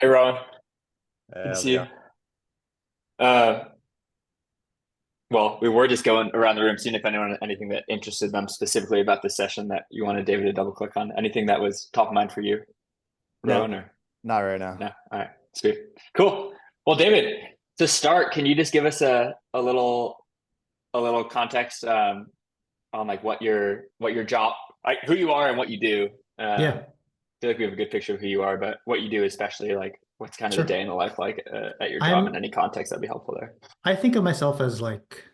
Hey, Rowan. Hey, Good to how's it see you. going? Uh, well, we were just going around the room, seeing if anyone had anything that interested them specifically about this session that you wanted David to double click on. Anything that was top of mind for you, Rowan, Nope, or not right now. no? All right, sweet, cool. Well, David, to start, can you just give us a little context on like what your job, like who you are and what you do? Yeah, I feel like we have a good picture of who you are, but what you do, especially like what's kind of the day sure. in the life like at your job, and I'm any context that'd be helpful there. I think of myself as like,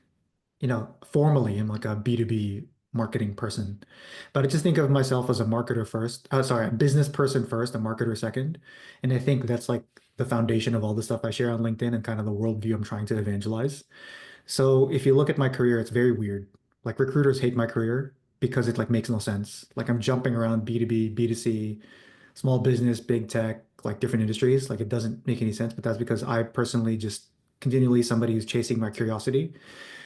formally I'm like a B2B marketing person. But I just think of myself as a marketer first. Oh, sorry, a business person first, a marketer second. And I think that's like the foundation of all the stuff I share on LinkedIn and kind of the worldview I'm trying to evangelize. So if you look at my career, it's very weird. Like recruiters hate my career because it like makes no sense. Like I'm jumping around B2B, B2C, small business, big tech, like different industries. Like it doesn't make any sense, but that's because I personally just continually somebody who's chasing my curiosity.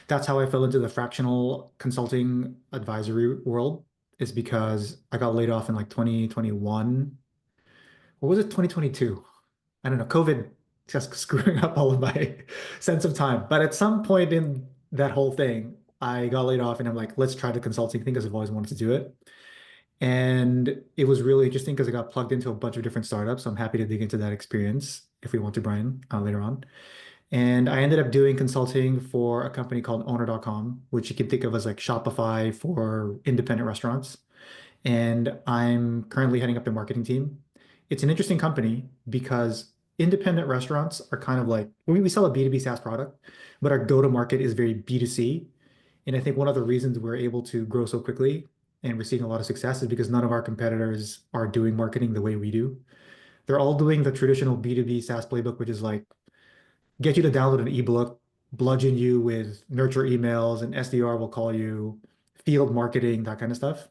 That's how I fell into the fractional consulting advisory world, is because I got laid off in like 2021. What was it, 2022? I don't know. COVID just screwing up all of my sense of time. But at some point in that whole thing, I got laid off and I'm like, let's try the consulting thing because I've always wanted to do it. And it was really interesting because I got plugged into a bunch of different startups. So I'm happy to dig into that experience if we want to, Brian, later on. And I ended up doing consulting for a company called Owner.com, which you can think of as like Shopify for independent restaurants. And I'm currently heading up the marketing team. It's an interesting company because independent restaurants are kind of like we sell a B2B SaaS product, but our go-to-market is very B2C. And I think one of the reasons we're able to grow so quickly and we're seeing a lot of success is because none of our competitors are doing marketing the way we do. They're all doing the traditional B2B SaaS playbook, which is like get you to download an ebook, bludgeon you with nurture emails, and SDR will call you, field marketing, that kind of stuff.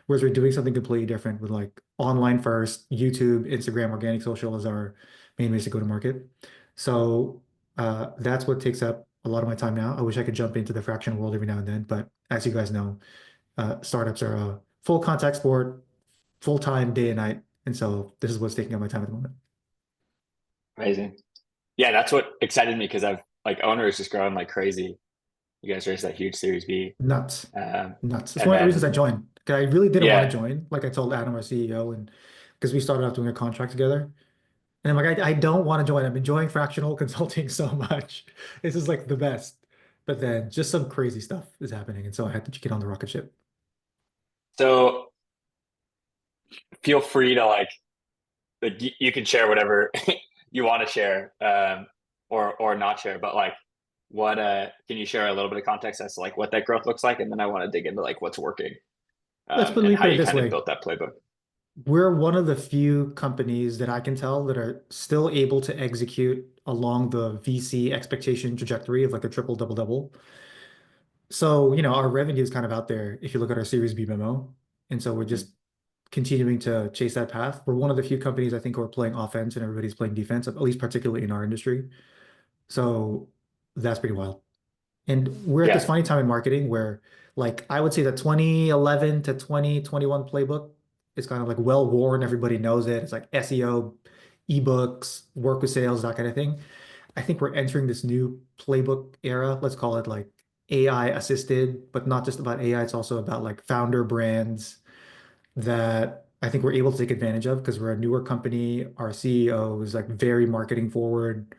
Whereas we're doing something completely different with like online first, YouTube, Instagram, organic social is our main ways to go to market. So that's what takes up a lot of my time now. I wish I could jump into the fraction world every now and then, but as you guys know, startups are a full contact sport, full time, day and night. And so this is what's taking up my time at the moment. Amazing. Yeah, that's what excited me because I've like Owner is just growing like crazy. You guys raised that huge Series B, Nuts. um, Nuts. It's and one of the reasons then I joined. 'Cause I really didn't want to yeah, join. Like I told Adam, our CEO, and because we started off doing a contract together. And I'm like, I don't want to join. I'm enjoying fractional consulting so much. This is like the best. But then just some crazy stuff is happening. And so I had to get on the rocket ship. so feel free to like you can share whatever you want to share, or not share. But like, what can you share a little bit of context as to like what that growth looks like, and then I want to dig into like what's working, Let and me how put it you this kind of way. built that playbook. We're one of the few companies that I can tell that are still able to execute along the VC expectation trajectory of like a triple double double. So, our revenue is kind of out there if you look at our Series B memo. And so we're Mhm. just continuing to chase that path. We're one of the few companies I think who are playing offense and everybody's playing defense, at least particularly in our industry. So that's pretty wild. And we're at this Yeah, funny time in marketing where, like, I would say the 2011 to 2021 playbook is kind of like well worn. Everybody knows it. It's like SEO, ebooks, work with sales, that kind of thing. I think we're entering this new playbook era. Let's call it like AI assisted, but not just about AI. It's also about like founder brands that I think we're able to take advantage of because we're a newer company. Our CEO is like very marketing forward.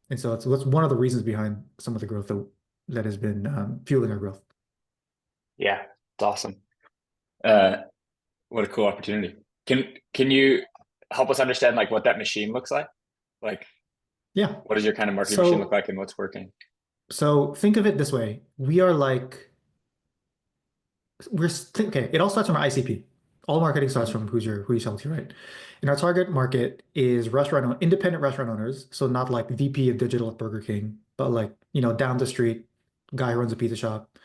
And so it's one of the reasons behind some of the growth that has been fueling our growth. yeah, it's awesome. Uh, what a cool opportunity. Can you help us understand like what that machine looks like? Like, Yeah. what does your kind of marketing machine look So like, and what's working? so think of it this way. We are like okay, it all starts from our ICP. All marketing starts Mhm. from who you sell to, right? And our target market is independent restaurant owners. So not like VP of digital at Burger King, but like, down the street, guy who runs a pizza shop,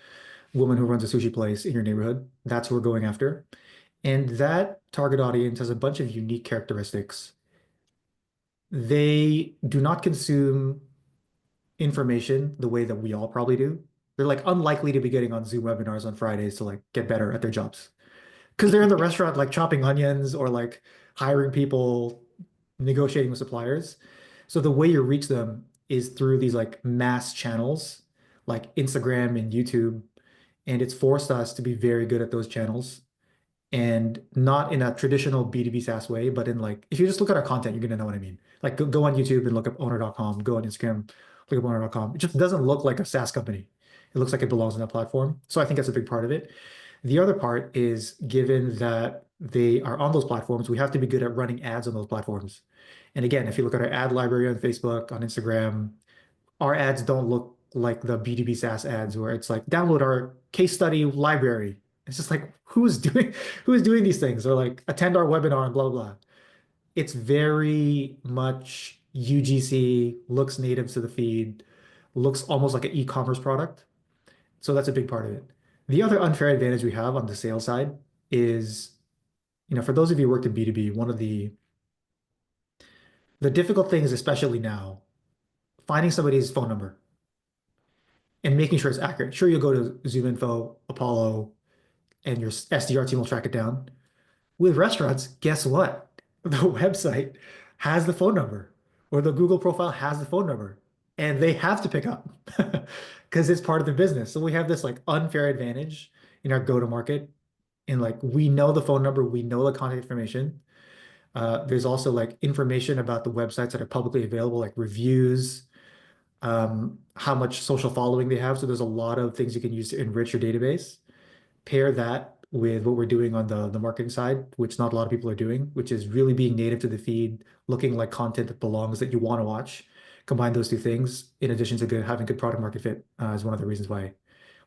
woman who runs a sushi place in your neighborhood. That's who we're going after. And that target audience has a bunch of unique characteristics. They do not consume information the way that we all probably do. They're like unlikely to be getting on Zoom webinars on Fridays to like get better at their jobs because they're in the restaurant like chopping onions or like hiring people. negotiating with suppliers. So the way you reach them is through these like mass channels like Instagram and YouTube. And it's forced us to be very good at those channels and not in a traditional B2B SaaS way, but in like, if you just look at our content, you're going to know what I mean. Like go on YouTube and look up owner.com, go on Instagram, look up owner.com. It just doesn't look like a SaaS company. It looks like it belongs on that platform. So I think that's a big part of it. The other part is given that they are on those platforms, we have to be good at running ads on those platforms. And again, if you look at our ad library on Facebook, on Instagram, our ads don't look like the B2B SaaS ads where it's like download our case study library. It's just like who's doing these things or like attend our webinar and blah blah blah. It's very much UGC, looks native to the feed, looks almost like an e-commerce product. So that's a big part of it. The other unfair advantage we have on the sales side is, for those of you who worked in B2B, one of the difficult things, especially now, finding somebody's phone number and making sure it's accurate. Sure, you'll go to ZoomInfo, Apollo, and your SDR team will track it down. With restaurants, guess what? The website has the phone number, or the Google profile has the phone number, and they have to pick up because it's part of their business. So we have this like unfair advantage in our go-to-market. And like we know the phone number, we know the contact information. There's also like information about the websites that are publicly available, like reviews, how much social following they have. So there's a lot of things you can use to enrich your database. Pair that with what we're doing on the marketing side, which not a lot of people are doing, which is really being native to the feed, looking like content that belongs that you want to watch. Combine those two things in addition to having good product market fit is one of the reasons why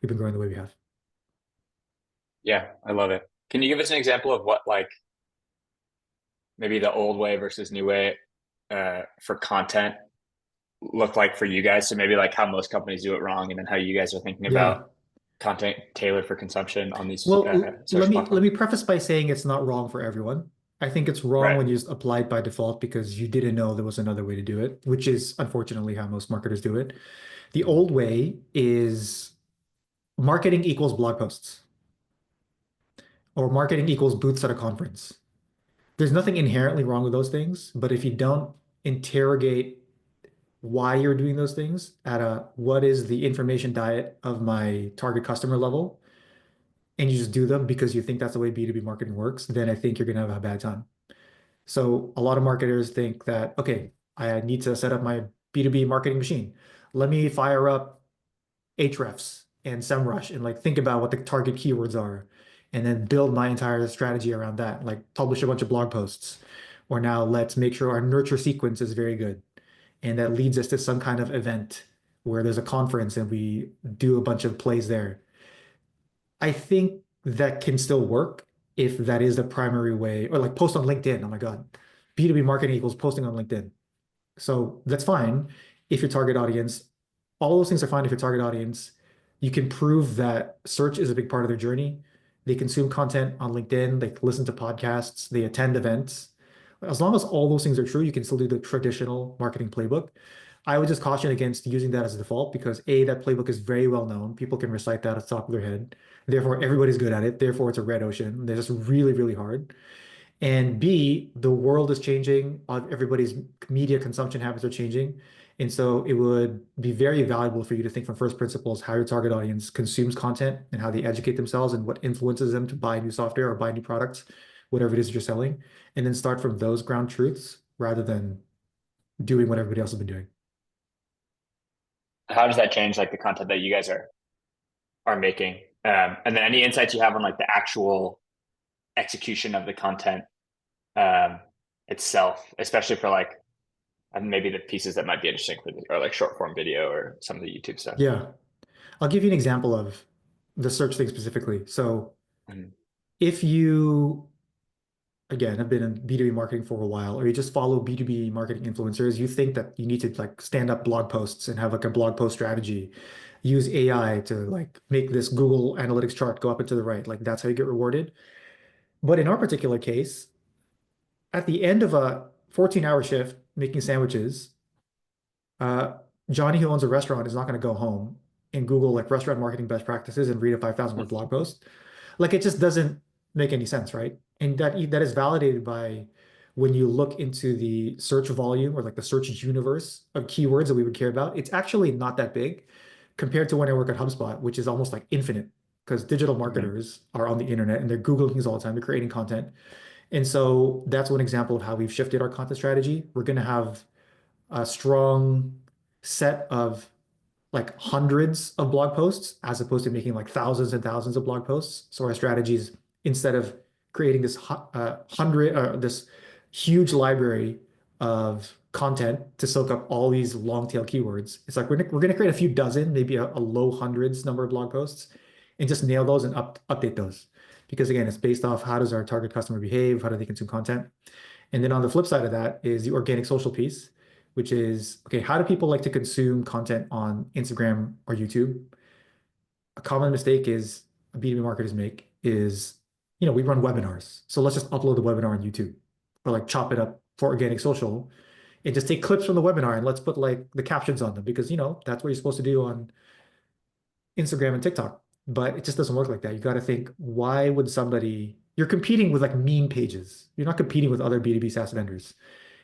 we've been growing the way we have. Yeah, I love it. Can you give us an example of what like maybe the old way versus new way for content look like for you guys? So maybe like how most companies do it wrong, and then how you guys are thinking about Yeah. content tailored for consumption on these Well, let social me let platforms. me preface by saying it's not wrong for everyone. I think it's wrong Right. when you just apply it by default because you didn't know there was another way to do it, which is unfortunately how most marketers do it. The Mhm. old way is marketing equals blog posts or marketing equals booths at a conference. There's nothing inherently wrong with those things, but if you don't interrogate why you're doing those things at a what is the information diet of my target customer level, and you just do them because you think that's the way B2B marketing works, then I think you're gonna have a bad time. So a lot of marketers think that, okay, I need to set up my B2B marketing machine. Let me fire up Ahrefs and SEMrush and like think about what the target keywords are and then build my entire strategy around that. Like publish a bunch of blog posts. Or now let's make sure our nurture sequence is very good. And that leads us to some kind of event where there's a conference and we do a bunch of plays there. I think that can still work if that is the primary way, or like post on LinkedIn. Oh my God. B2B marketing equals posting on LinkedIn. So that's fine if your target audience, all those things are fine if your target audience, you can prove that search is a big part of their journey. They consume content on LinkedIn, they listen to podcasts, they attend events. As long as all those things are true, you can still do the traditional marketing playbook. I would just caution against using that as a default because A, that playbook is very well known. People can recite that at the top of their head. Therefore, everybody's good at it. Therefore, it's a red ocean. They're just really, really hard. And B, the world is changing. Everybody's media consumption habits are changing. And so it would be very valuable for you to think from first principles how your target audience consumes content and how they educate themselves and what influences them to buy new software or buy new products, whatever it is that you're selling. And then start from those ground truths rather than doing what everybody else has been doing. How does that change like the content that you guys are making? And then any insights you have on like the actual execution of the content um, itself, especially for like maybe the pieces that might be interesting for or like short form video or some of the YouTube stuff. Yeah. I'll give you an example of the search thing specifically. So Mhm. if you again, have been in B2B marketing for a while, or you just follow B2B marketing influencers, you think that you need to like stand up blog posts and have like a blog post strategy, use AI to like make this Google Analytics chart go up and to the right. Like that's how you get rewarded. But in our particular case, at the end of a 14-hour shift making sandwiches, uh, Johnny who owns a restaurant is not going to go home and Google like restaurant marketing best practices and read a 5,000 word blog post. Like it just doesn't make any sense, right? And that is validated by when you look into the search volume or like the search universe of keywords that we would care about, it's actually not that big compared to when I work at HubSpot, which is almost like infinite because digital Mhm. marketers are on the internet and they're Googling things all the time. They're creating content. And so that's one example of how we've shifted our content strategy. We're going to have a strong set of like hundreds of blog posts as opposed to making like thousands and thousands of blog posts. So our strategy is instead of creating this huge library of content to soak up all these long tail keywords, it's like we're gonna create a few dozen, maybe a low hundreds number of blog posts, and just nail those and update those. Because again, it's based off how does our target customer behave, how do they consume content, and then on the flip side of that is the organic social piece, which is, okay, how do people like to consume content on Instagram or YouTube? A common mistake is B2B marketers make is, we run webinars. So let's just upload the webinar on YouTube or like chop it up for organic social and just take clips from the webinar and let's put like the captions on them because, that's what you're supposed to do on Instagram and TikTok. But it just doesn't work like that. You got to think, why would you're competing with like meme pages. You're not competing with other B2B SaaS vendors.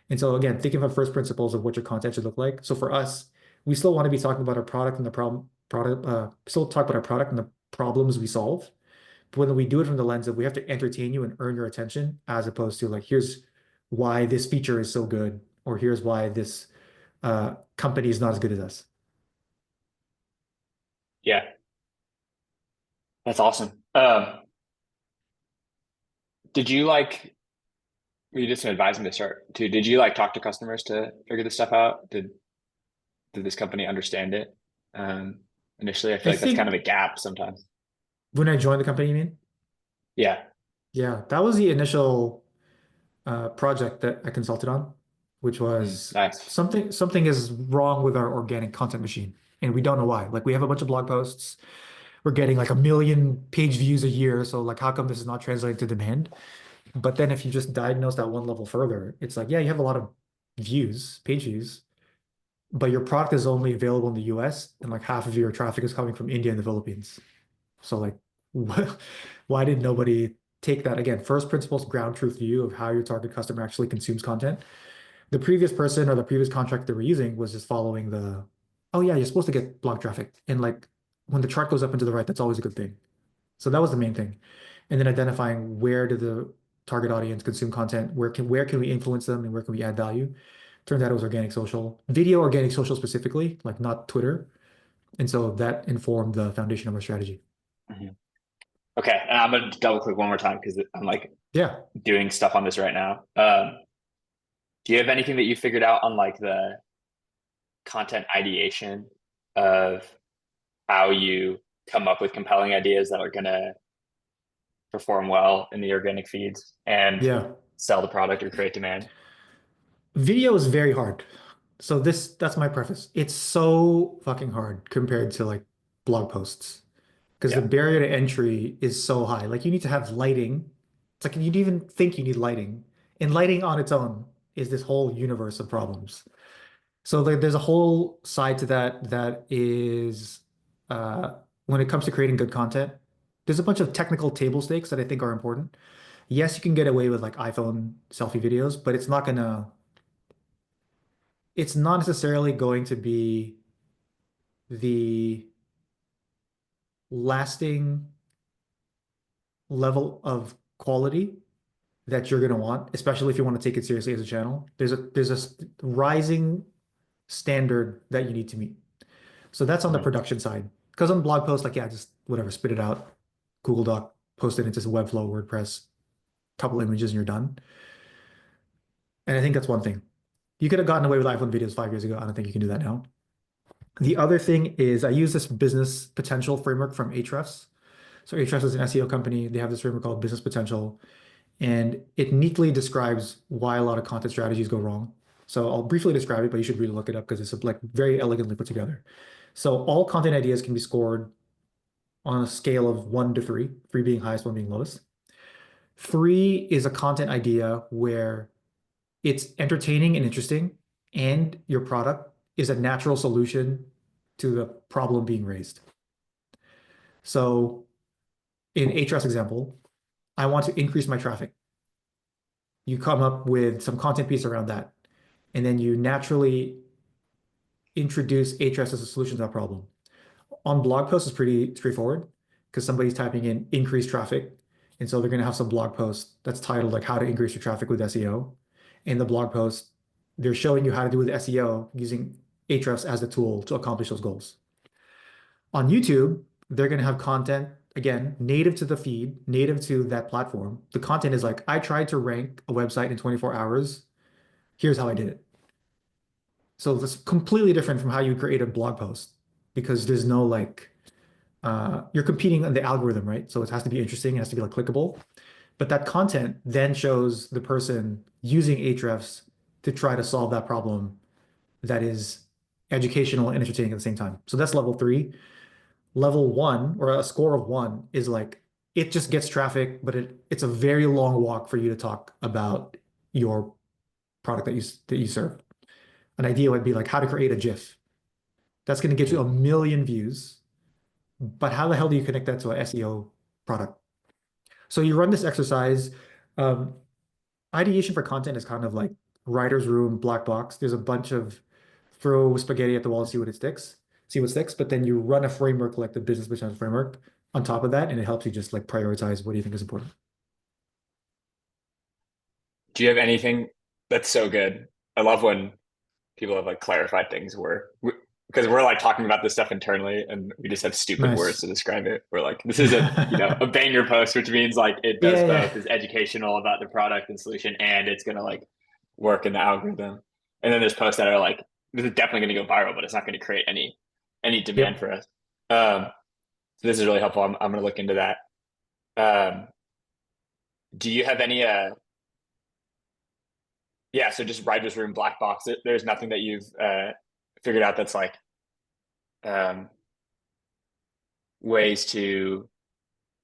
And so again, thinking of first principles of what your content should look like. So for us, we still want to be talking about our product and the still talk about our product and the problems we solve. But when we do it from the lens of we have to entertain you and earn your attention, as opposed to like, here's why this feature is so good, or here's why this company is not as good as us. Yeah, that's awesome. Did you like, you did some advising to start too. Did you like talk to customers to figure this stuff out? Did this company understand it? Um, Initially, I I feel like that's kind of think a gap sometimes. when I joined the company, you mean? Yeah. Yeah, that was the initial project that I consulted on, which was Nice. something is wrong with our organic content machine, and we don't know why. Like we have a bunch of blog posts, we're getting like a million page views a year, so like how come this is not translating to demand? But then if you just diagnose that one level further, it's like, yeah, you have a lot of views, page views, but your product is only available in the US, and like half of your traffic is coming from India and the Philippines. So like, why did nobody take that again? First principles, ground truth view of how your target customer actually consumes content. The previous person or the previous contract they were using was just following oh yeah, you're supposed to get blog traffic. And like when the chart goes up and to the right, that's always a good thing. So that was the main thing. And then identifying where do the target audience consume content, where can we influence them and where can we add value. Turns out it was organic social, video organic social specifically, like not Twitter. And so that informed the foundation of our strategy. Mhm. Okay, and I'm gonna double click one more time because I'm like Yeah. doing stuff on this right now. Do you have anything that you figured out on like the content ideation of how you come up with compelling ideas that are gonna perform well in the organic feeds and Yeah. sell the product or create demand? Video is very hard. So that's my preface. It's so fucking hard compared to like blog posts because the Yeah. barrier to entry is so high. Like you need to have lighting. It's like you don't even think you need lighting. And lighting on its own is this whole universe of problems. So there's a whole side to that is when it comes to creating good content, there's a bunch of technical table stakes that I think are important. Yes, you can get away with like iPhone selfie videos, but it's not necessarily going to be the lasting level of quality that you're going to want, especially if you want to take it seriously as a channel. There's a rising standard that you need to meet. So that's on the Mhm. production side. Because on blog posts, like yeah, just whatever, spit it out, Google Doc, post it into some Webflow, WordPress, couple images, and you're done. And I think that's one thing. You could have gotten away with iPhone videos 5 years ago. I don't think you can do that now. The other thing is I use this business potential framework from Ahrefs. So Ahrefs is an SEO company. They have this framework called business potential, and it neatly describes why a lot of content strategies go wrong. So I'll briefly describe it, but you should really look it up because it's like very elegantly put together. So all content ideas can be scored on a scale of 1 to 3, 3 being highest, 1 being lowest. 3 is a content idea where it's entertaining and interesting, and your product is a natural solution to the problem being raised. So in Ahrefs example, I want to increase my traffic. You come up with some content piece around that, and then you naturally introduce Ahrefs as a solution to that problem. On blog posts, it's pretty straightforward because somebody's typing in increase traffic. And so they're going to have some blog post that's titled like how to increase your traffic with SEO. In the blog post, they're showing you how to do with SEO using Ahrefs as the tool to accomplish those goals. On YouTube, they're going to have content, again, native to the feed, native to that platform. The content is like, I tried to rank a website in 24 hours. Here's how I did it. So it's completely different from how you create a blog post because there's no like, you're competing on the algorithm, right? So it has to be interesting, it has to be like clickable. But that content then shows the person using Ahrefs to try to solve that problem that is educational and entertaining at the same time. So that's level three. Level one, or a score of one, is like it just gets traffic, but it's a very long walk for you to talk about your product that you serve. An idea would be like how to create a GIF. That's going to get you a Mm. million views, but how the hell do you connect that to an SEO product? So you run this exercise. Um, Ideation for content is kind of like writer's room, black box. There's a bunch of throw spaghetti at the wall and see what sticks. But then you run a framework like the business potential framework on top of that, and it helps you just like prioritize what do you think is important. Do you have anything that's so good? I love when people have like clarified things because we're like talking about this stuff internally and we just have stupid words Nice. to describe it. We're like, this is a banger post, which means like it does Yeah, yeah. both, is educational about the product and solution, and it's gonna like work in the algorithm. And then there's posts that are like, this is definitely gonna go viral, but it's not gonna create any demand Yep. for us. Um, so this is really helpful. I'm gonna look into that. Um, do you have any yeah, so just writer's room black box. There's nothing that you've figured out that's like um, ways to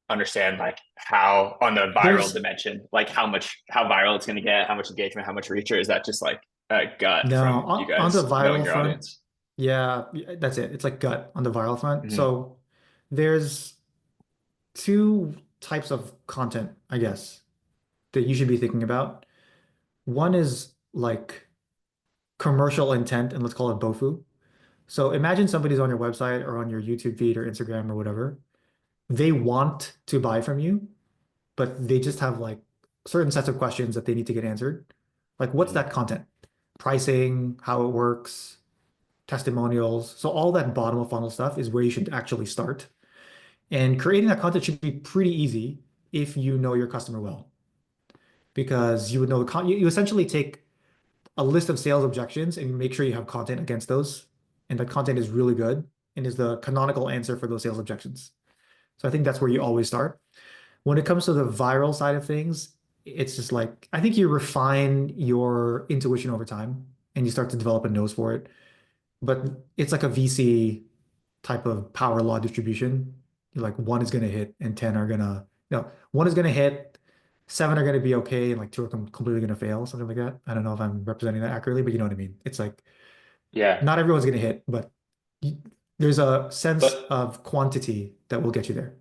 understand like how on the viral There's dimension, like how viral it's going to get, how much engagement, how much reach, or is that just like a gut no from you on the guys knowing viral your front. audience? Yeah, that's it. It's like gut on the viral front. Mm-hmm. So there's two types of content, I guess, that you should be thinking about. One is like commercial intent, and let's call it BOFU. So imagine somebody's on your website or on your YouTube feed or Instagram or whatever. They want to buy from you, but they just have like certain sets of questions that they need to get answered. Like, what's Mm-hmm. that content? Pricing, how it works, testimonials. So all that bottom of funnel stuff is where you should actually start. And creating that content should be pretty easy if you know your customer well, because you would know you essentially take a list of sales objections and make sure you have content against those. And that content is really good and is the canonical answer for those sales objections. So I think that's where you always start. When it comes to the viral side of things, it's just like I think you refine your intuition over time and you start to develop a nose for it. But it's like a VC type of power law distribution. Like one is going to hit and 10 are going to, no, one is going to hit, seven are going to be okay, and like two are completely going to fail, something like that. I don't know if I'm representing that accurately, but you know what I mean. It's like Yeah, not everyone's going to hit, but there's a but sense of quantity that will get you there.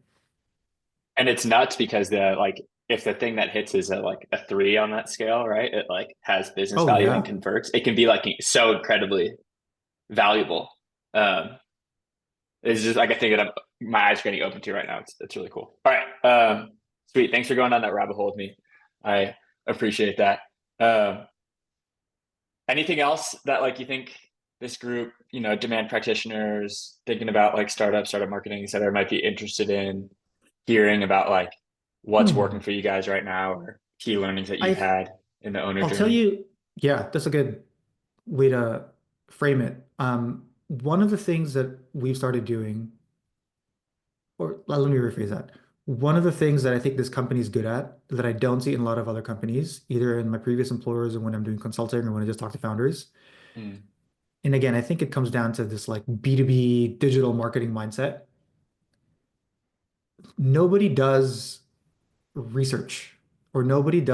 and it's nuts because the like if the thing that hits is like a three on that scale, right? It like has business Oh, value and yeah. converts. It can be like so incredibly valuable. Um, It's just like a thing that my eyes are getting open to right now. It's really cool. All right. Sweet. Thanks for going down that rabbit hole with me. I appreciate that. Um, Anything else that like you think this group, demand practitioners thinking about like startup marketing, et cetera, might be interested in hearing about like what's working Hmm. for you guys right now or key learnings that you've I had in the owner I'll tell journey? you, yeah, that's a good way to frame it. One of the things that we've started doing, or let me rephrase that. One of the things that I think this company is good at that I don't see in a lot of other companies, either in my previous employers or when I'm doing consulting or when I just talk to founders. Mm. And again, I think it comes down to this like B2B digital marketing mindset. Nobody does research or nobody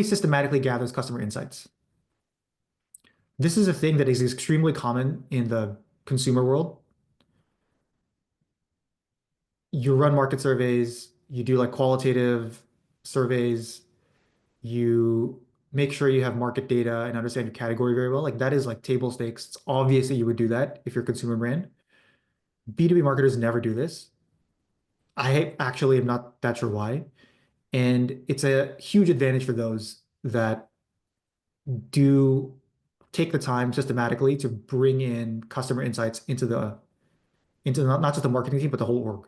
systematically gathers customer insights. This is a thing that is extremely common in the consumer world. You run market surveys, you do like qualitative surveys, you make sure you have market data and understand your category very well. Like that is like table stakes. It's obvious that you would do that if you're a consumer brand. B2B marketers never do this. I actually am not that sure why. And it's a huge advantage for those that do take the time systematically to bring in customer insights into not just the marketing team, but the whole org.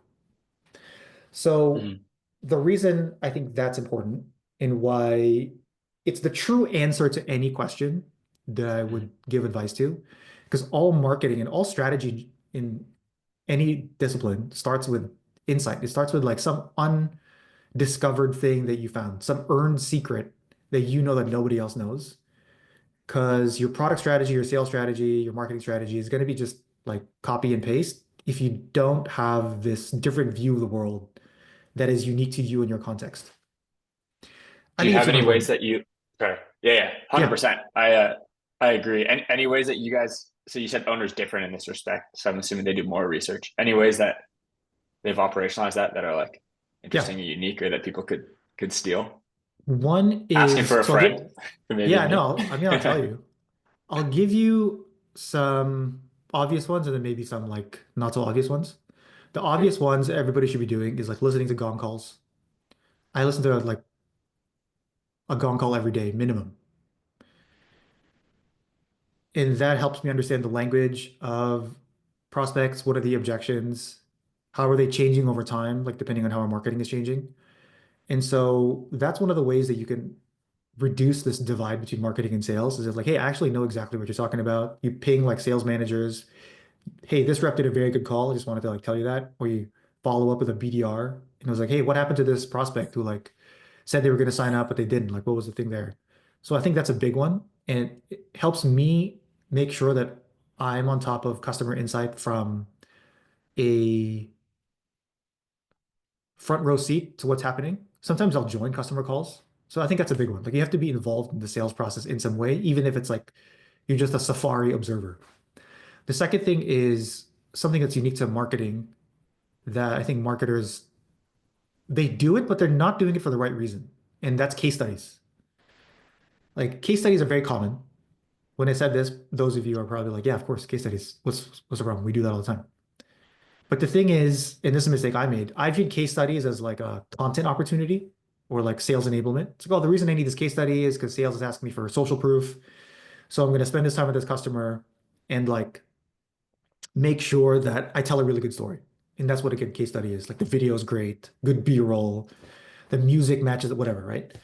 So Mhm. the reason I think that's important and why it's the true answer to any question that I would Mhm. give advice to, because all marketing and all strategy in any discipline starts with insight. It starts with like some undiscovered thing that you found, some earned secret that you know that nobody else knows. Because your product strategy, your sales strategy, your marketing strategy is going to be just like copy and paste if you don't have this different view of the world that is unique to you and your context. I Do you think it's have super any ways important. that you, sorry, yeah, yeah, Yeah. 100%. I agree. Any ways that you guys, so you said owners different in this respect, so I'm assuming they do more research. Any ways that they've operationalized that are like Yeah. interesting and unique or that people could steal? One Asking for is, a so I'll friend, get, maybe yeah, me. no, I mean, I'll tell you. I'll give you some obvious ones and then maybe some like not so obvious ones. The Sweet. obvious ones everybody should be doing is like listening to gong calls. I listen to like a gong call every day minimum. And that helps me understand the language of prospects. What are the objections? How are they changing over time, like depending on how our marketing is changing? And so that's one of the ways that you can reduce this divide between marketing and sales is it like, hey, I actually know exactly what you're talking about. You ping like sales managers, hey, this rep did a very good call. I just wanted to like tell you that. Or you follow up with a BDR and it was like, hey, what happened to this prospect who like said they were going to sign up, but they didn't? Like, what was the thing there? So I think that's a big one. And it helps me make sure that I'm on top of customer insight from a front row seat to what's happening. Sometimes I'll join customer calls. So I think that's a big one. Like you have to be involved in the sales process in some way, even if it's like you're just a Safari observer. The second thing is something that's unique to marketing that I think marketers they do it, but they're not doing it for the right reason. And that's case studies. Like case studies are very common. When I said this, those of you are probably like, yeah, of course, case studies. What's the problem? We do that all the time. But the thing is, and this is a mistake I made, I viewed case studies as like a content opportunity or like sales enablement. It's like, oh, the reason I need this case study is because sales is asking me for social proof. So I'm going to spend this time with this customer and like make sure that I tell a really good story. And that's what a good case study is. Like the video is great, good B-roll, the music matches it, whatever, right?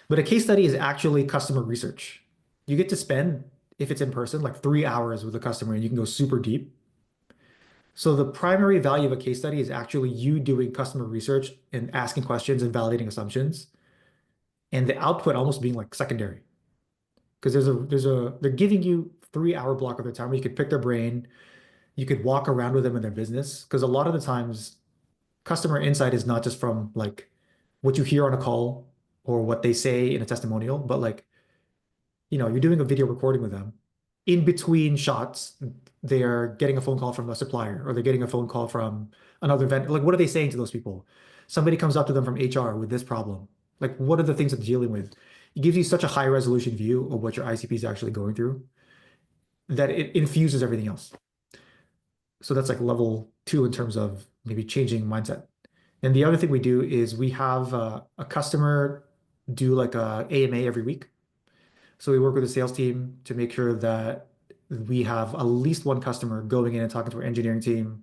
But a case study is actually customer research. You get to spend, if it's in person, like 3 hours with a customer and you can go super deep. So the primary value of a case study is actually you doing customer research and asking questions and validating assumptions, and the output almost being like secondary. Because they're giving you 3 hour block of their time where you could pick their brain, you could walk around with them in their business. Because a lot of the times customer insight is not just from like what you hear on a call or what they say in a testimonial, but like, you're doing a video recording with them. In between shots, they're getting a phone call from a supplier or they're getting a phone call from another vendor. Like, what are they saying to those people? Somebody comes up to them from HR with this problem. Like, what are the things that they're dealing with? It gives you such a high resolution view of what your ICP is actually going through that it infuses everything else. So that's like level two in terms of maybe changing mindset. And the other thing we do is we have a customer do like a AMA every week. So we work with the sales team to make sure that we have at least one customer going in and talking to our engineering team,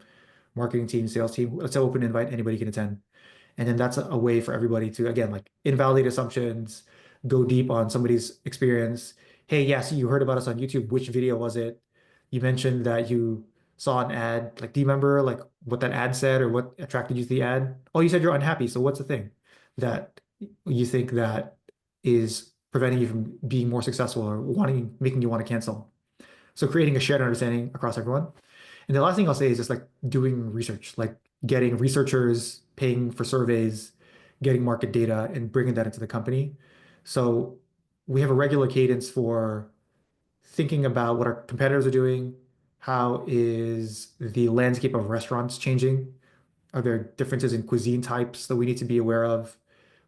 marketing team, sales team. It's an open invite, anybody can attend. And then that's a way for everybody to, again, like invalidate assumptions, go deep on somebody's experience. Hey, yes, you heard about us on YouTube. Which video was it? You mentioned that you saw an ad. Like, do you remember like what that ad said or what attracted you to the ad? Oh, you said you're unhappy. So what's the thing that you think that is preventing you from being more successful or making you want to cancel? So creating a shared understanding across everyone. And the last thing I'll say is just like doing research, like getting researchers, paying for surveys, getting market data, and bringing that into the company. So we have a regular cadence for thinking about what our competitors are doing. How is the landscape of restaurants changing? Are there differences in cuisine types that we need to be aware of?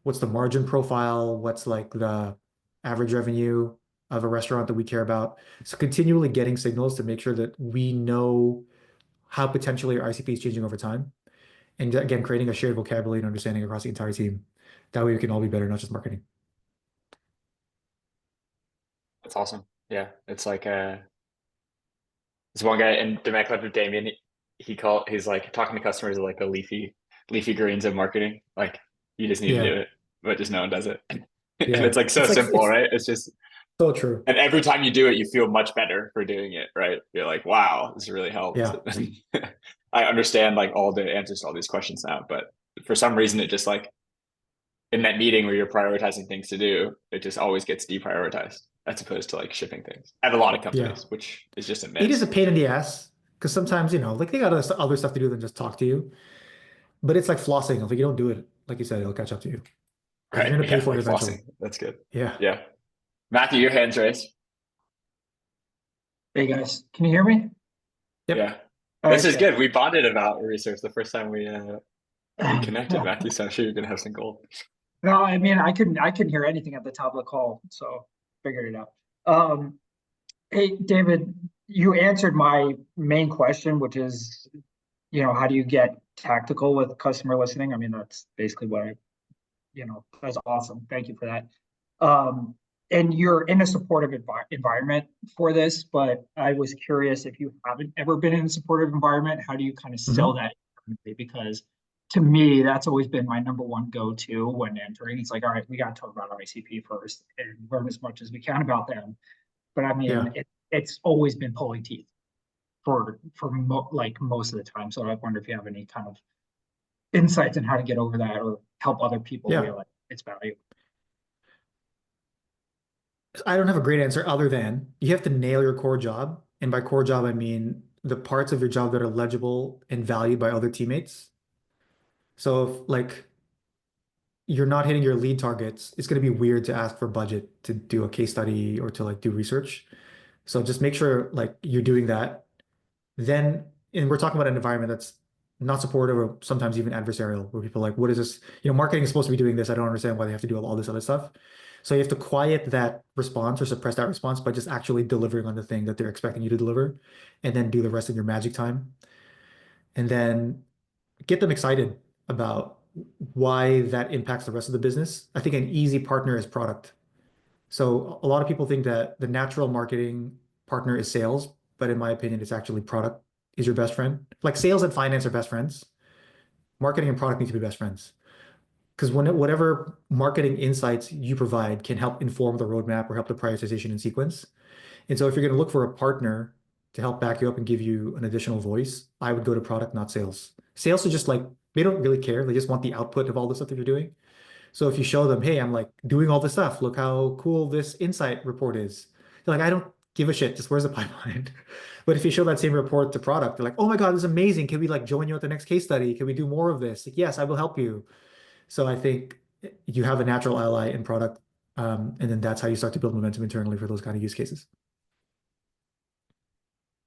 what's the margin profile, what's like the average revenue of a restaurant that we care about. So continually getting signals to make sure that we know how potentially our ICP is changing over time. And again, creating a shared vocabulary and understanding across the entire team. That way we can all be better, not just marketing. That's awesome. Yeah, it's like this one guy in the clip with Damien. He's like talking to customers like the leafy greens of marketing. Like you just need to Yeah. do it, but just no one does it. And Yeah. it's like so It's like simple, it's right? It's just so true. and every time you do it, you feel much better for doing it, right? You're like, wow, this really helped. Yeah. I understand like all the answers to all these questions now, but for some reason, it just like in that meeting where you're prioritizing things to do, it just always gets deprioritized as opposed to like shipping things at a lot of Yeah. companies, which is just a It is a miss. pain in the ass because sometimes, like they got other stuff to do than just talk to you. But it's like flossing. If you don't do it, like you said, it'll catch up to you because Right. you're going to pay Yeah. for it Like eventually. flossing. That's good. Yeah. Yeah. Matthew, your hand's raised. Hey guys, can you hear me? Yeah. Yep. All This right, is good. good. We bonded about research the first time we connected, Matthew. So I'm sure you're gonna have some gold. No, I mean I couldn't hear anything at the top of the call, so figured it out. Um, hey David, you answered my main question, which is, how do you get tactical with customer listening? I mean, that's basically what that's awesome. Thank you for that. Um, and you're in a supportive environment for this, but I was curious if you haven't ever been in a supportive environment, how do you kind of sell Hmm. that? Because to me, that's always been my number one go-to when entering. It's like, all right, we got to talk about ICP first and learn as much as we can about them. But I mean, Yeah. it's always been pulling teeth like most of the time. So I wonder if you have any kind of insights on how to get over that or help other people Yeah. realize its value. I don't have a great answer other than you have to nail your core job. And by core job, I mean the parts of your job that are legible and valued by other teammates. So if like you're not hitting your lead targets, it's going to be weird to ask for budget to do a case study or to like do research. So just make sure like you're doing that. Then, and we're talking about an environment that's not supportive or sometimes even adversarial, where people are like, what is this? Marketing is supposed to be doing this. I don't understand why they have to do all this other stuff. So you have to quiet that response or suppress that response by just actually delivering on the thing that they're expecting you to deliver, and then do the rest in your magic time. And then get them excited about why that impacts the rest of the business. I think an easy partner is product. So a lot of people think that the natural marketing partner is sales, but in my opinion, it's actually product is your best friend. Like sales and finance are best friends. Marketing and product need to be best friends. Because whatever marketing insights you provide can help inform the roadmap or help the prioritization and sequence. And so if you're going to look for a partner to help back you up and give you an additional voice, I would go to product, not sales. Sales are just like, they don't really care. They just want the output of all the stuff that you're doing. So if you show them, hey, I'm like doing all this stuff, look how cool this insight report is. They're like, I don't give a shit, just where's the pipeline? But if you show that same report to product, they're like, oh my God, this is amazing. Can we like join you at the next case study? Can we do more of this? Like, yes, I will help you. So I think you have a natural ally in product. And then that's how you start to build momentum internally for those kind of use cases.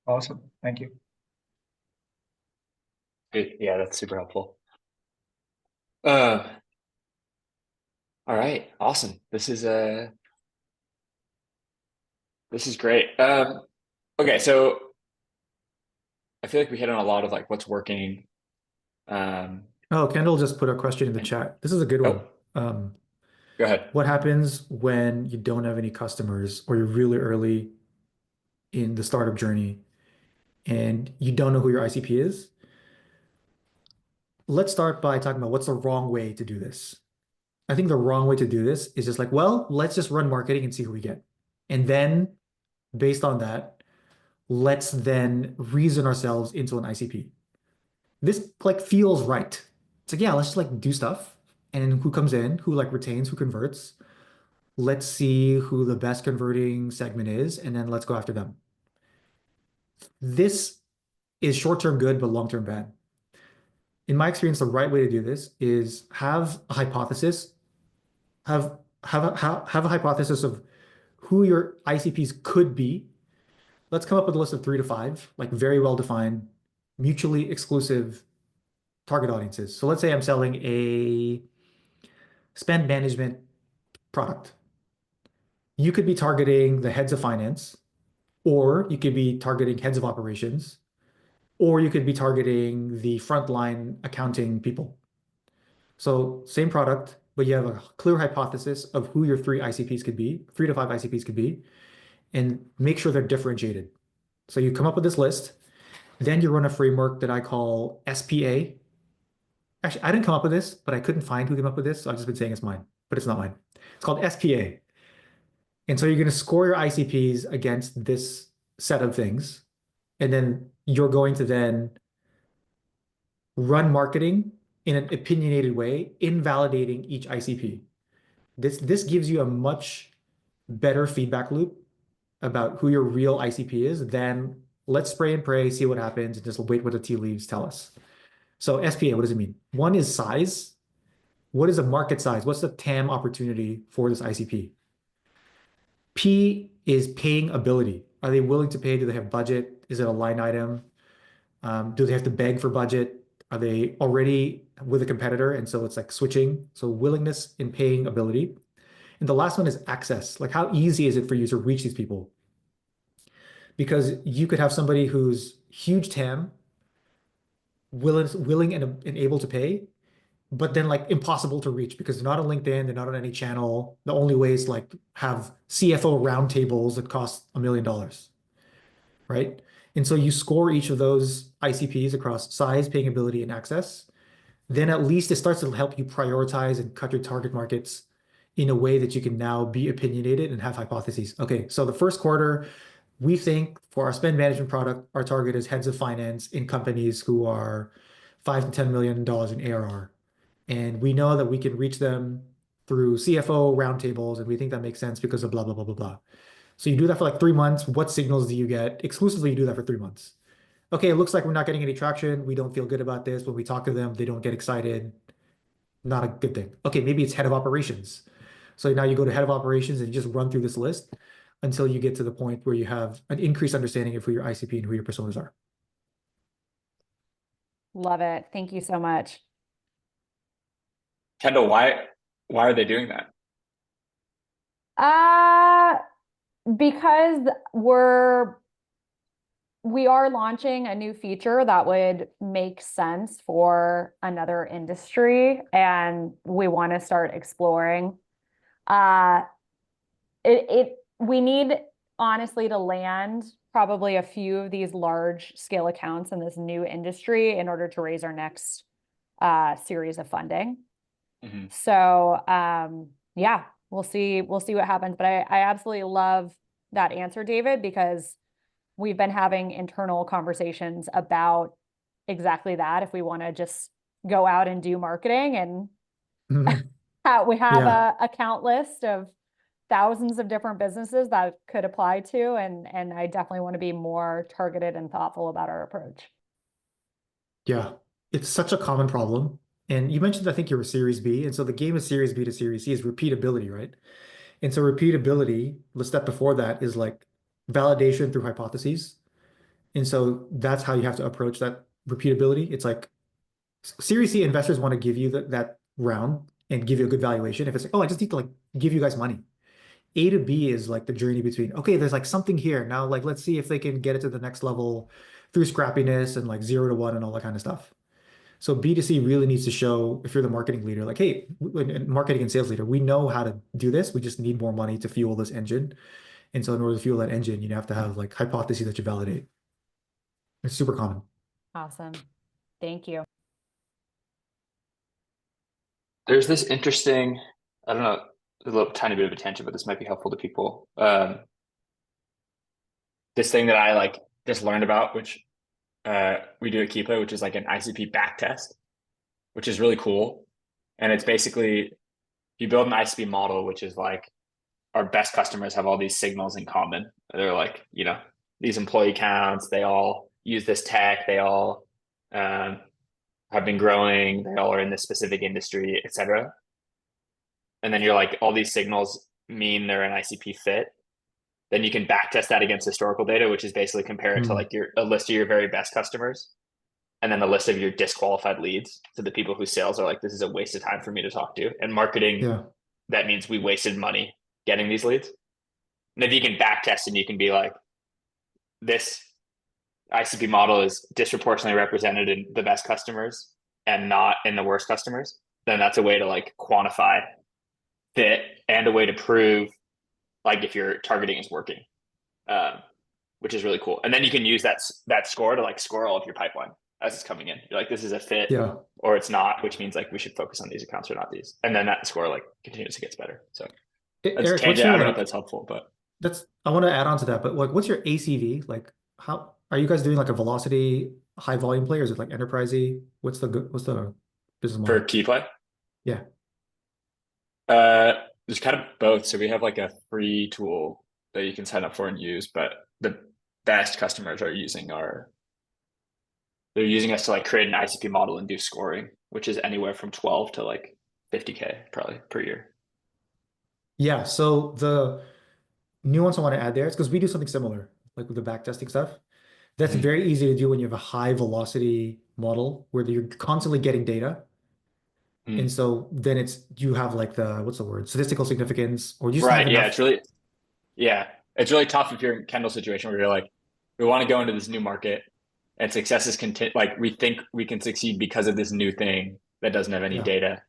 Awesome. Thank you. Yeah, that's super helpful. Uh, all right, awesome. This is great. Okay, so I feel like we hit on a lot of like what's working. Um, Oh, Kendall just put a question in the and chat. This is a good one. oh, Um, go ahead. what happens when you don't have any customers or you're really early in the startup journey and you don't know who your ICP is? Let's start by talking about what's the wrong way to do this. I think the wrong way to do this is just like, well, let's just run marketing and see who we get. And then based on that, let's then reason ourselves into an ICP. This like feels right. It's like, yeah, let's just like do stuff. And then who comes in, who like retains, who converts. Let's see who the best converting segment is, and then let's go after them. This is short-term good, but long-term bad. In my experience, the right way to do this is have a hypothesis, have a hypothesis of who your ICPs could be. Let's come up with a list of 3 to 5, like very well defined, mutually exclusive target audiences. So let's say I'm selling spend management product. You could be targeting the heads of finance, or you could be targeting heads of operations, or you could be targeting the frontline accounting people. So same product, but you have a clear hypothesis of who your three ICPs could be, 3 to 5 ICPs could be, and make sure they're differentiated. So you come up with this list, then you run a framework that I call SPA. Actually, I didn't come up with this, but I couldn't find who came up with this, so I've just been saying it's mine, but it's not mine. It's called SPA. And so you're going to score your ICPs against this set of things, and then you're going to then run marketing in an opinionated way, invalidating each ICP. This gives you a much better feedback loop about who your real ICP is than let's spray and pray, see what happens, and just wait what the tea leaves tell us. So SPA, what does it mean? One is size. What is the market size? What's the TAM opportunity for this ICP? P is paying ability. Are they willing to pay? Do they have budget? Is it a line item? Do they have to beg for budget? Are they already with a competitor? And so it's like switching. So willingness and paying ability. And the last one is access. Like how easy is it for you to reach these people? Because you could have somebody who's huge TAM, willing and able to pay, but then like impossible to reach because they're not on LinkedIn, they're not on any channel. The only way is like have CFO roundtables that cost $1 million, right? And so you score each of those ICPs across size, paying ability, and access. Then at least it starts to help you prioritize and cut your target markets in a way that you can now be opinionated and have hypotheses. Okay, so the first quarter, we think for our spend management product, our target is heads of finance in companies who are $5 to $10 million in ARR. And we know that we can reach them through CFO roundtables, and we think that makes sense because of blah, blah, blah, blah, blah. So you do that for like 3 months. What signals do you get? Exclusively, you do that for 3 months. Okay, it looks like we're not getting any traction. We don't feel good about this. When we talk to them, they don't get excited. Not a good thing. Okay, maybe it's head of operations. So now you go to head of operations and you just run through this list until you get to the point where you have an increased understanding of who your ICP and who your personas are. Love it. Thank you so much. Kendall, why are they doing that? Because we are launching a new feature that would make sense for another industry, and we want to start exploring. We need honestly to land probably a few of these large scale accounts in this new industry in order to raise our next series of funding. Mm-hmm. So yeah, we'll see what happens. But I absolutely love that answer, David, because we've been having internal conversations about exactly that. If we want to just go out and do marketing, and we have a account list of thousands of different businesses that could apply to, and I definitely want to be more targeted and thoughtful about our approach. Yeah, it's such a common problem. And you mentioned, I think you were Series B. And so the game of Series B to Series C is repeatability, right? And so repeatability, the step before that is like validation through hypotheses. And so that's how you have to approach that repeatability. It's like Series C investors want to give you that round and give you a good valuation. If it's like, oh, I just need to like give you guys money. A to B is like the journey between, okay, there's like something here. Now, like, let's see if they can get it to the next level through scrappiness and like 0 to 1 and all that kind of stuff. So B2C really needs to show, if you're the marketing leader, like, hey, marketing and sales leader, we know how to do this. We just need more money to fuel this engine. And so in order to fuel that engine, you have to have like hypotheses that you validate. It's super common. Awesome. Thank you. There's this interesting, I don't know, a little tiny bit of a tangent, but this might be helpful to people. This thing that I like just learned about, which we do at Keeplay, which is like an ICP back test, which is really cool. And it's basically, you build an ICP model, which is like our best customers have all these signals in common. They're like, these employee counts, they all use this tech, they all have been growing, they all are in this specific industry, etc. And then you're like, all these signals mean they're an ICP fit. Then you can backtest that against historical data, which is basically compare it to like a list of your very best customers. and then the list of your disqualified leads. So the people whose sales are like, this is a waste of time for me to talk to. And marketing, Yeah. that means we wasted money getting these leads. And if you can back test and you can be like, this ICP model is disproportionately represented in the best customers and not in the worst customers, then that's a way to like quantify fit and a way to prove like if your targeting is working, which is really cool. And then you can use that score to like score all of your pipeline as it's coming in. You're like, this is a fit Yeah. or it's not, which means like we should focus on these accounts or not these. And then that score like continuously gets better. So that's Eric, what's tangent. your I don't know if like, that's helpful, but I want to add on to that, but like, what's your ACV? Like, how are you guys doing like a velocity high volume play, or is it like enterprisey? What's the business for model? key play, Yeah. there's kind of both. So we have like a free tool that you can sign up for and use, but the best customers are they're using us to like create an ICP model and do scoring, which is anywhere from 12 to like 50K probably per year. Yeah. So the nuance I want to add there is because we do something similar, like with the backtesting stuff. That's Mhm. very easy to do when you have a high velocity model where you're constantly getting data. And Mm. so then you have like what's the word? Statistical significance, or you just have Right. enough. Yeah. It's really tough if you're in Kendall's situation where you're like, we want to go into this new market and success is like we think we can succeed because of this new thing that doesn't have any Yeah. data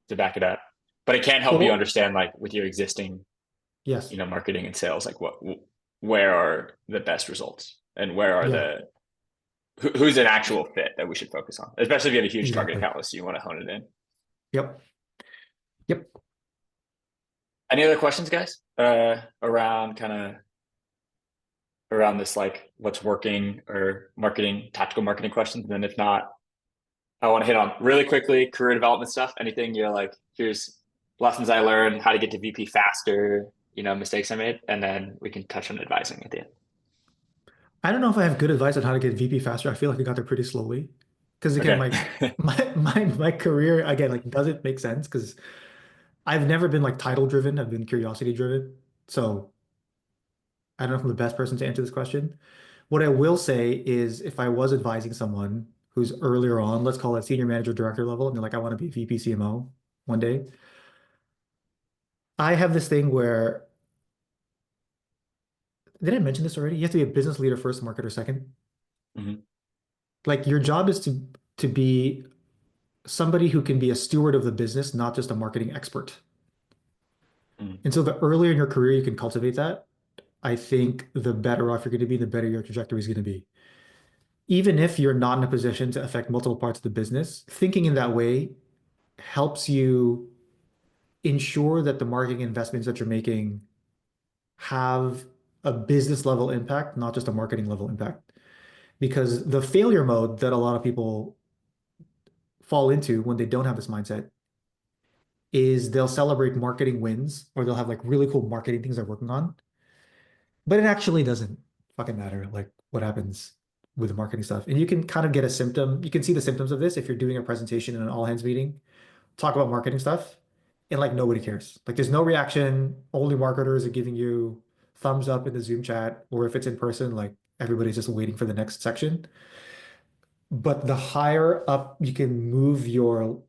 to back it up. But it can't help you Or understand like with your existing, yes. marketing and sales, like where are the best results and where are Yeah, who's an actual fit that we should focus on, especially if you have a huge target exactly. account list, so you want to hone it in. Yep. Yep. Any other questions, guys? Around this, like what's working or tactical marketing questions. And then if not, I want to hit on really quickly career development stuff. Anything you're like, here's lessons I learned, how to get to VP faster, mistakes I made, and then we can touch on advising at the end. I don't know if I have good advice on how to get VP faster. I feel like I got there pretty slowly. Because again, Okay. like my career again, like doesn't make sense because I've never been like title driven. I've been curiosity driven. So I don't know if I'm the best person to answer this question. What I will say is if I was advising someone who's earlier on, let's call it senior manager director level, and they're like, I want to be VP CMO one day. I have this thing where, did I mention this already? You have to be a business leader first, marketer second. Mhm. Like your job is to be somebody who can be a steward of the business, not just a marketing expert. Mhm. And so the earlier in your career you can cultivate that, I think the better off you're going to be, the better your trajectory is going to be. Even if you're not in a position to affect multiple parts of the business, thinking in that way helps you ensure that the marketing investments that you're making have a business level impact, not just a marketing level impact. Because the failure mode that a lot of people fall into when they don't have this mindset is they'll celebrate marketing wins or they'll have like really cool marketing things they're working on, but it actually doesn't fucking matter like what happens with the marketing stuff. And you can kind of get a symptom. You can see the symptoms of this if you're doing a presentation in an all hands meeting, talk about marketing stuff, and like nobody cares. Like there's no reaction. Only marketers are giving you thumbs up in the Zoom chat, or if it's in person, like everybody's just waiting for the next section. But the higher up you can move your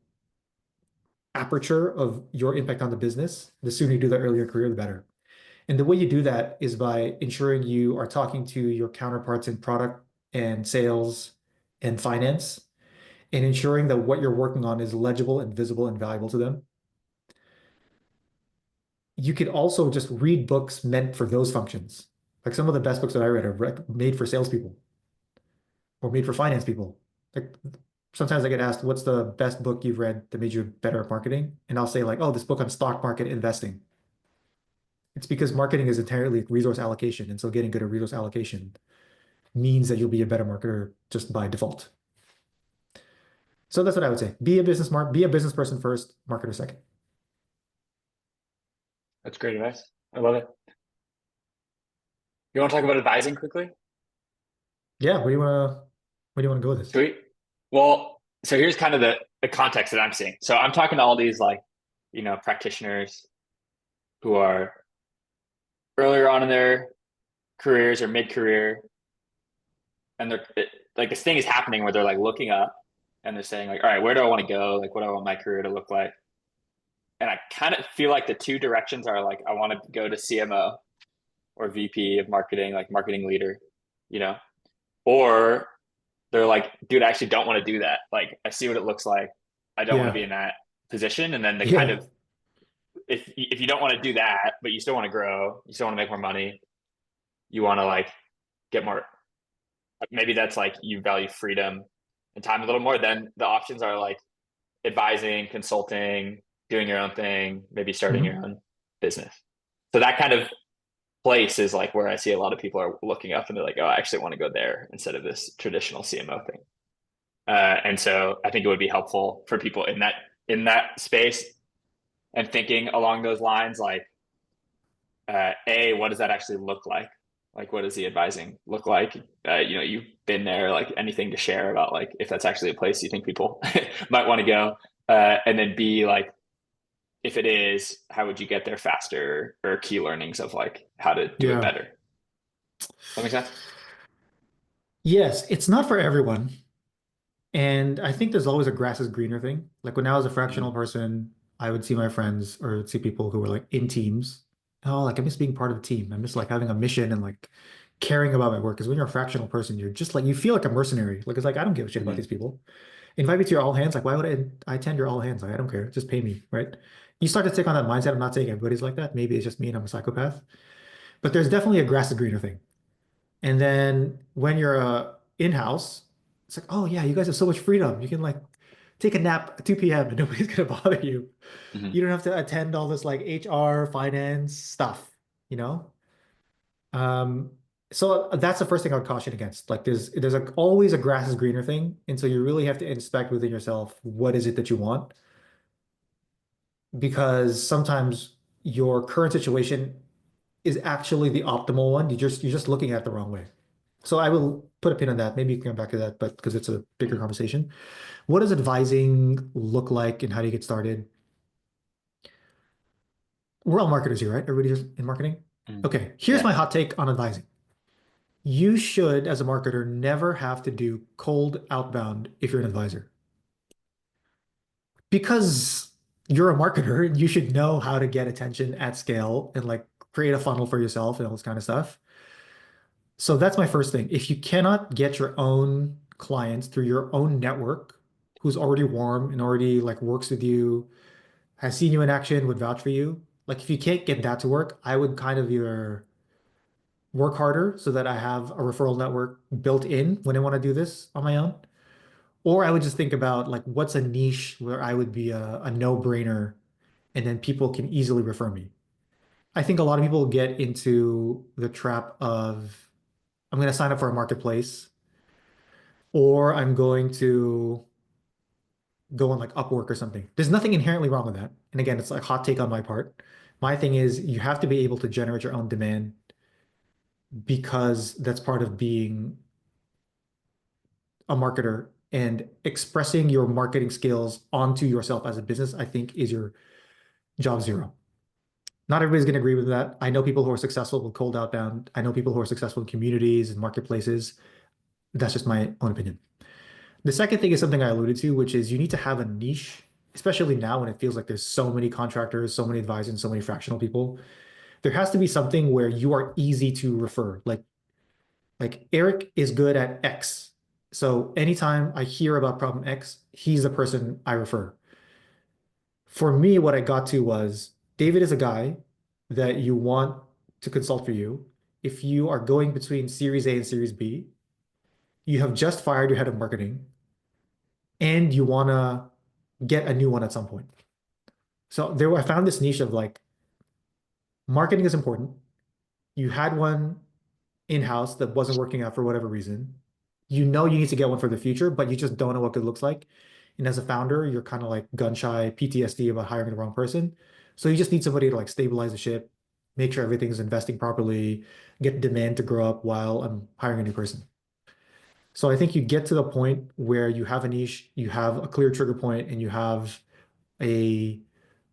aperture of your impact on the business, the sooner you do that earlier career, the better. And the way you do that is by ensuring you are talking to your counterparts in product and sales and finance, and ensuring that what you're working on is legible and visible and valuable to them. You could also just read books meant for those functions. Like some of the best books that I read are made for salespeople or made for finance people. Like sometimes I get asked, what's the best book you've read that made you better at marketing? And I'll say like, oh, this book on stock market investing. It's because marketing is entirely resource allocation. And so getting good at resource allocation means that you'll be a better marketer just by default. So that's what I would say. Be a business person first, marketer second. That's great advice. I love it. You want to talk about advising quickly? Yeah, where do you want to go with this? Sweet. Well, so here's kind of the context that I'm seeing. So I'm talking to all these like, practitioners who are earlier on in their careers or mid-career, and like this thing is happening where they're like looking up and they're saying like, all right, where do I want to go? Like, what do I want my career to look like? And I kind of feel like the two directions are like, I want to go to CMO or VP of marketing, like marketing leader, you know, or they're like, dude, I actually don't want to do that. Like, I see what it looks like. I don't want to Yeah. be in that position. And then the kind Yeah. of, if you don't want to do that, but you still want to grow, you still want to make more money, you want to like get more, maybe that's like you value freedom and time a little more, then the options are like advising, consulting, doing your own thing, maybe starting your Mhm. own business. So that kind of place is like where I see a lot of people are looking up and they're like, oh, I actually want to go there instead of this traditional CMO thing. And so I think it would be helpful for people in that space and thinking along those lines, like, what does that actually look like? Like, what does the advising look like? You've been there, like anything to share about like if that's actually a place you think people might want to go. And then B, like, if it is, how would you get there faster or key learnings of like how to do it Yeah. better? That makes sense? Yes, it's not for everyone. And I think there's always a grass is greener thing. Like when I was a fractional Mm-hmm. person, I would see my friends or see people who were like in teams. Oh, like I miss being part of a team. I miss like having a mission and like caring about my work. Because when you're a fractional person, you're just like you feel like a mercenary. Like it's like I don't give a shit about Mm-hmm. these people. Invite me to your all hands. Like why would I attend your all hands? Like I don't care. Just pay me, right? You start to take on that mindset. I'm not saying everybody's like that. Maybe it's just me and I'm a psychopath. But there's definitely a grass is greener thing. And then when you're in-house, it's like, oh yeah, you guys have so much freedom. You can like take a nap at 2 p.m. and nobody's gonna bother you. Mm-hmm. You don't have to attend all this like HR, finance stuff, you know? Um, so that's the first thing I would caution against. Like there's always a grass is greener thing. And so you really have to inspect within yourself, what is it that you want? Because sometimes your current situation is actually the optimal one. You're just looking at it the wrong way. So I will put a pin on that. Maybe you can come back to that, but because it's a bigger Mm-hmm. conversation. What does advising look like and how do you get started? We're all marketers here, right? Everybody's in marketing. Mm-hmm. Okay, here's Yeah. my hot take on advising. You should, as a marketer, never have to do cold outbound if you're an advisor. Because you're a marketer, you should know how to get attention at scale and like create a funnel for yourself and all this kind of stuff. So that's my first thing. If you cannot get your own clients through your own network, who's already warm and already like works with you, has seen you in action, would vouch for you. Like if you can't get that to work, I would kind of either work harder so that I have a referral network built in when I want to do this on my own. Or I would just think about like what's a niche where I would be a no-brainer and then people can easily refer me. I think a lot of people get into the trap of I'm going to sign up for a marketplace or I'm going to go on like Upwork or something. There's nothing inherently wrong with that. And again, it's like hot take on my part. My thing is you have to be able to generate your own demand because that's part of being a marketer and expressing your marketing skills onto yourself as a business, I think is your job zero. Not everybody's going to agree with that. I know people who are successful with cold outbound. I know people who are successful in communities and marketplaces. That's just my own opinion. The second thing is something I alluded to, which is you need to have a niche, especially now when it feels like there's so many contractors, so many advisors, and so many fractional people. There has to be something where you are easy to refer. Like Eric is good at X. So anytime I hear about problem X, he's the person I refer. For me, what I got to was David is a guy that you want to consult for you. If you are going between Series A and Series B, you have just fired your head of marketing and you want to get a new one at some point. So there, I found this niche of like marketing is important. You had one in-house that wasn't working out for whatever reason. You know you need to get one for the future, but you just don't know what good looks like. And as a founder, you're kind of like gun shy, PTSD about hiring the wrong person. So you just need somebody to like stabilize the ship, make sure everything's investing properly, get demand to grow up while I'm hiring a new person. So I think you get to the point where you have a niche, you have a clear trigger point, and you have a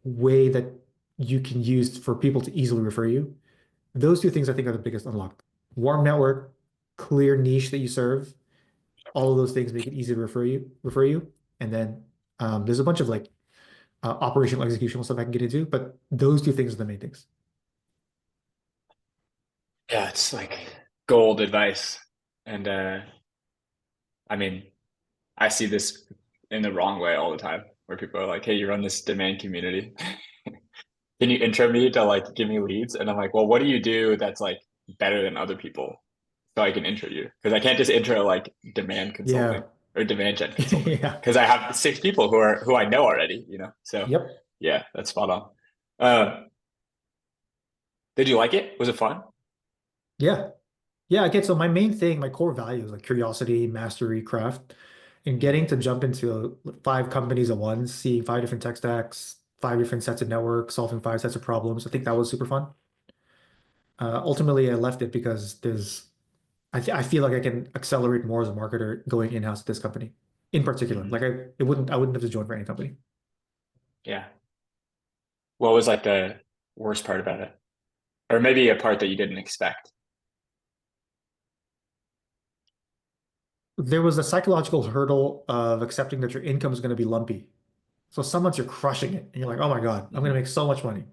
way that you can use for people to easily refer you. Those two things I think are the biggest unlock. Warm network, clear niche that you serve, all of those things make it easy to refer you. And then there's a bunch of like operational executional stuff I can get into, but those two things are the main things. Yeah, it's like gold advice. And I mean, I see this in the wrong way all the time, where people are like, "Hey, you run this demand community. Can you intro me to like give me leads?" And I'm like, "Well, what do you do that's like better than other people so I can intro you?" Because I can't just intro like demand Yeah. consulting or demand gen consulting Yeah. because I have 6 people who I know already, you know. So Yep. yeah, that's spot on. Uh, did you like it? Was it fun? Yeah. Yeah. Okay. So my main thing, my core value is like curiosity, mastery, craft, and Mm, getting to jump into 5 companies at once, seeing 5 different tech stacks, 5 different sets of networks, solving 5 sets of problems. I think that was super fun. Ultimately, I left it because I feel like I can accelerate more as a marketer going in-house at this company in particular. mhm. Like I wouldn't have to join for any company. Yeah. What was like the worst part about it? Or maybe a part that you didn't expect? There was a psychological hurdle of accepting that your income is going to be lumpy. So some months you're crushing it and you're like, oh my God, I'm going to Mhm. make so much money.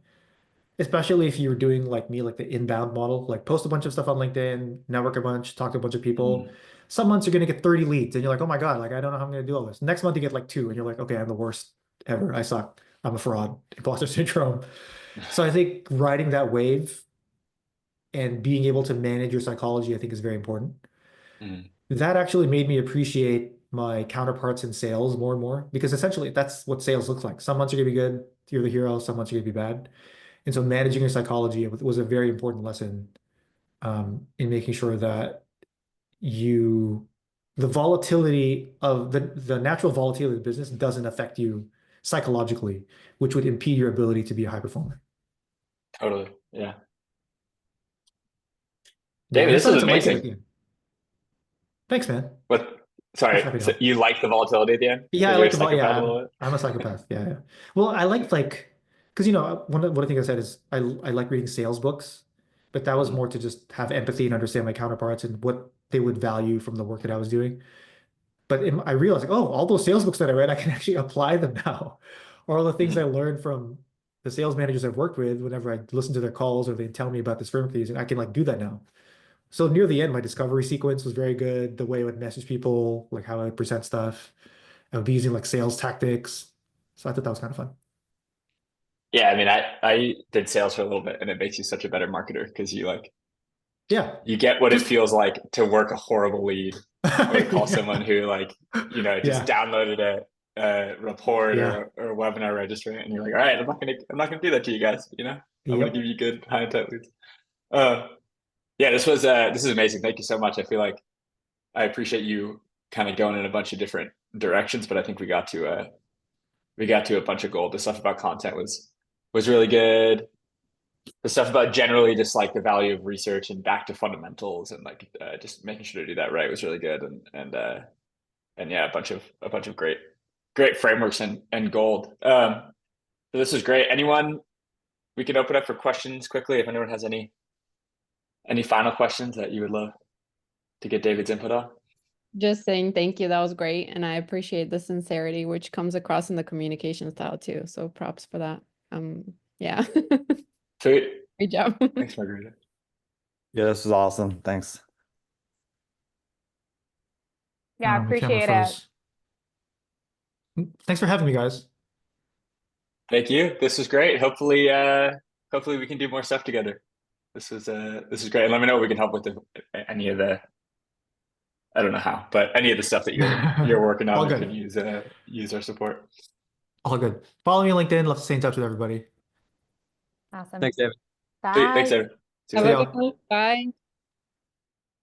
Especially if you're doing like me, like the inbound model, like post a bunch of stuff on LinkedIn, network a bunch, talk to a bunch of people. Mhm. Some months you're going to get 30 leads and you're like, oh my God, like I don't know how I'm going to do all this. Next month you get like 2 and you're like, okay, I'm the worst ever. I suck. I'm a fraud, imposter syndrome. So I think riding that wave and being able to manage your psychology, I think is very important. Mhm. That actually made me appreciate my counterparts in sales more and more because essentially that's what sales looks like. Some months you're gonna be good, you're the hero, some months you're gonna be bad. And so managing your psychology was a very important lesson in making sure that you the volatility of the natural volatility of the business doesn't affect you psychologically, which would impede your ability to be a high performer. Totally. Yeah. Yeah, and David, I this is started to like it at amazing. the end. Thanks, man. What? Just Sorry. happy to So help. you like the volatility at the end Yeah, I because you're like a the vol. Yeah, psychopath a little I'm a psychopath. Yeah, yeah. Well, I like because one of the things I said is I like reading sales books, but that was bit? more to just have empathy and understand my counterparts and what they would value from the work that I was doing. But I realized like, oh, all those sales books that I read, I can actually apply them now. Or all the things I Mhm. learned from the sales managers I've worked with, whenever I listen to their calls or they tell me about this firm they're using, I can like do that now. So near the end, my discovery sequence was very good. The way I would message people, like how I would present stuff. I would be using like sales tactics. So I thought that was kind of fun. Yeah, I mean, I did sales for a little bit, and it makes you such a better marketer because you like Yeah. you get what it Just feels like to work a horrible lead or to call someone yeah. who like just Yeah. downloaded a report Yeah. or a webinar registry, and you're like, all right, I'm not gonna do that to you guys. I'm gonna give Yep. you good high intent leads. Uh, yeah, this is amazing. Thank you so much. I feel like I appreciate you kind of going in a bunch of different directions, but I think we got to a bunch of gold. The stuff about content was really good. The stuff about generally just like the value of research and back to fundamentals and like just making sure to do that right was really good. And yeah, a bunch of great frameworks and gold. So this is great. Anyone, we can open up for questions quickly if anyone has any final questions that you would love to get David's input on. Just saying thank you. That was great. And I appreciate the sincerity which comes across in the communication style too. So props for that. Yeah. Sweet. Great job. Thanks, Margarita. Yeah, this is awesome. Thanks. Yeah, My camera appreciate it. froze. Thanks for having me, guys. Thank you. This was great. Hopefully we can do more stuff together. This is great. And let me know if we can help with any of the I don't know how, but any of the stuff that you're working on All that could good. use our support. All good. Follow me on LinkedIn. Love to stay in touch with everybody. Awesome. Thanks, David. Sweet. Thanks, Bye. David. See you Have See a later. good y'all. one. Bye.